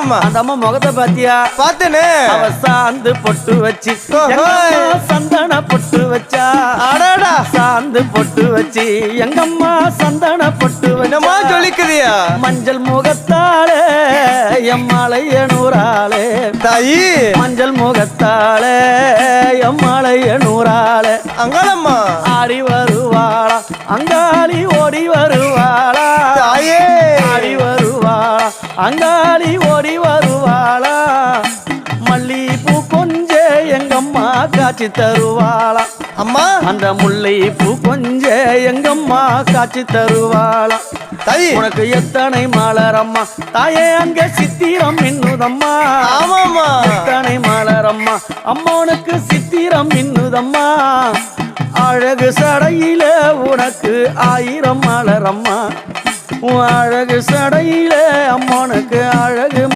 ஆமாமா. அந்த அம்மா முகத்தை பாத்தியா? பார்த்தேனே. அவ சாந்து பொட்டு வச்சு சந்தன பொட்டு வச்சா. அடடா. சாந்து பொட்டு வச்சு எங்கம்மா சந்தன பொட்டு என்னமா வச்சா. சொல்லிக்குதியா? மஞ்சள் முகத்தாளே எம்மாளைய நூறாளே தாயி. மஞ்சள் முகத்தாளே எம்மாளைய நூறாளே அங்காளம்மா. ஆடி வருவாளா அங்காளி ஓடி வருவாளா. தாயே. ஆடி வருவாளா அங்காளி ஓடி வருவாளா. மல்லிப்பூ கொஞ்ச எங்கம்மா காட்சி தருவாளா. அம்மா. அந்த முல்லைப்பூ கொஞ்ச எங்கம்மா காட்சி தருவாளா. தாயி. உனக்கு எத்தனை மலரம்மா தாயே அங்க சித்திரம் மின்னுதம்மா. ஆமாமா. எத்தனை மலரம்மா அம்மனுக்கு சித்திரம் மின்னுதம்மா. அழகு சடையில உனக்கு 1000 மலரம்மா. அழகு சடையில அம்மனுக்கு அழகு